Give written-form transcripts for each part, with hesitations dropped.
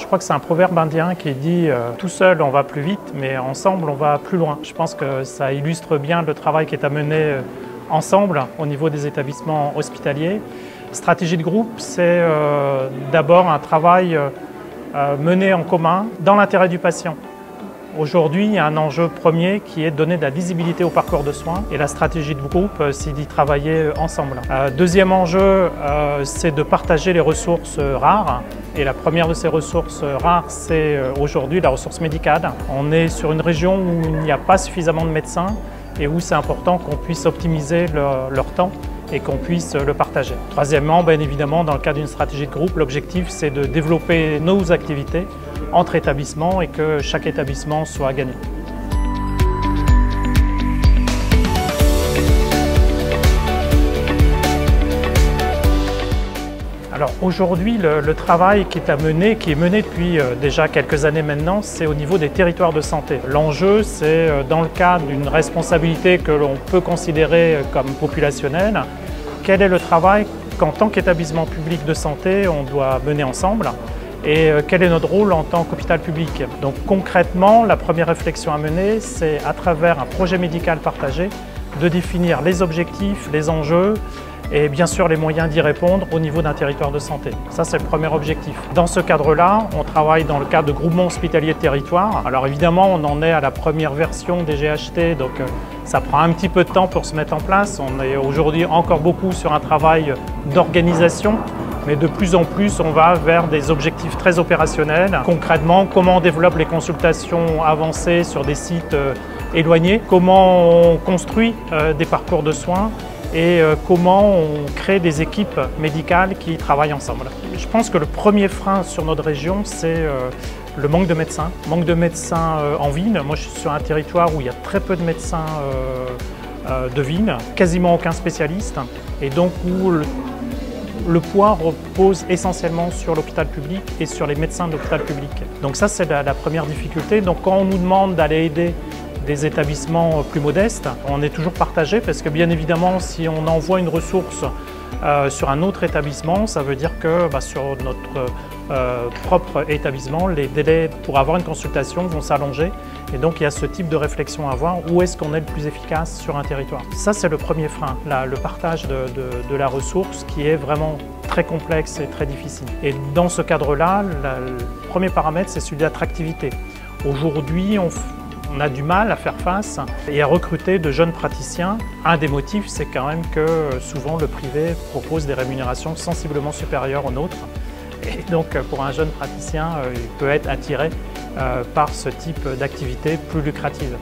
crois que c'est un proverbe indien qui dit tout seul on va plus vite, mais ensemble on va plus loin. Je pense que ça illustre bien le travail qui est à mener ensemble au niveau des établissements hospitaliers. Stratégie de groupe, c'est d'abord un travail mené en commun dans l'intérêt du patient. Aujourd'hui, il y a un enjeu premier qui est de donner de la visibilité au parcours de soins et la stratégie de groupe, c'est d'y travailler ensemble. Deuxième enjeu, c'est de partager les ressources rares. Et la première de ces ressources rares, c'est aujourd'hui la ressource médicale. On est sur une région où il n'y a pas suffisamment de médecins et où c'est important qu'on puisse optimiser leur temps et qu'on puisse le partager. Troisièmement, bien évidemment, dans le cadre d'une stratégie de groupe, l'objectif c'est de développer nos activités entre établissements et que chaque établissement soit gagnant. Alors aujourd'hui, le travail qui est mené depuis déjà quelques années maintenant, c'est au niveau des territoires de santé. L'enjeu, c'est dans le cadre d'une responsabilité que l'on peut considérer comme populationnelle, quel est le travail qu'en tant qu'établissement public de santé, on doit mener ensemble et quel est notre rôle en tant qu'hôpital public. Donc concrètement, la première réflexion à mener, c'est à travers un projet médical partagé, de définir les objectifs, les enjeux, et bien sûr les moyens d'y répondre au niveau d'un territoire de santé. Ça, c'est le premier objectif. Dans ce cadre-là, on travaille dans le cadre de groupements hospitaliers de territoire. Alors évidemment, on en est à la première version des GHT, donc ça prend un petit peu de temps pour se mettre en place. On est aujourd'hui encore beaucoup sur un travail d'organisation, mais de plus en plus, on va vers des objectifs très opérationnels. Concrètement, comment on développe les consultations avancées sur des sites éloignés, comment on construit des parcours de soins, et comment on crée des équipes médicales qui travaillent ensemble. Je pense que le premier frein sur notre région, c'est le manque de médecins. Manque de médecins en ville. Moi, je suis sur un territoire où il y a très peu de médecins de ville, quasiment aucun spécialiste, et donc où le poids repose essentiellement sur l'hôpital public et sur les médecins de l'hôpital public. Donc ça, c'est la première difficulté. Donc quand on nous demande d'aller aider des établissements plus modestes, on est toujours partagé parce que bien évidemment, si on envoie une ressource sur un autre établissement, ça veut dire que sur notre propre établissement, les délais pour avoir une consultation vont s'allonger. Et donc il y a ce type de réflexion à avoir, où est-ce qu'on est le plus efficace sur un territoire. Ça, c'est le premier frein, le partage de la ressource qui est vraiment très complexe et très difficile. Et dans ce cadre-là, le premier paramètre, c'est celui de l'attractivité. Aujourd'hui, on a du mal à faire face et à recruter de jeunes praticiens. Un des motifs, c'est quand même que souvent le privé propose des rémunérations sensiblement supérieures aux nôtres. Et donc pour un jeune praticien, il peut être attiré par ce type d'activité plus lucrative.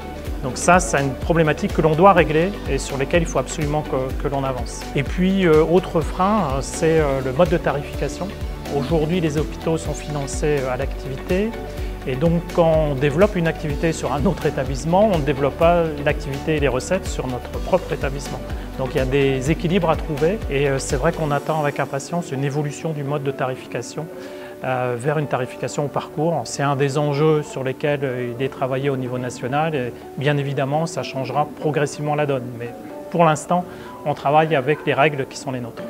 Donc ça, c'est une problématique que l'on doit régler et sur lesquelles il faut absolument que l'on avance. Et puis, autre frein, c'est le mode de tarification. Aujourd'hui, les hôpitaux sont financés à l'activité. Et donc, quand on développe une activité sur un autre établissement, on ne développe pas l'activité et les recettes sur notre propre établissement. Donc, il y a des équilibres à trouver et c'est vrai qu'on attend avec impatience une évolution du mode de tarification vers une tarification au parcours. C'est un des enjeux sur lesquels il est travaillé au niveau national et bien évidemment, ça changera progressivement la donne. Mais pour l'instant, on travaille avec les règles qui sont les nôtres.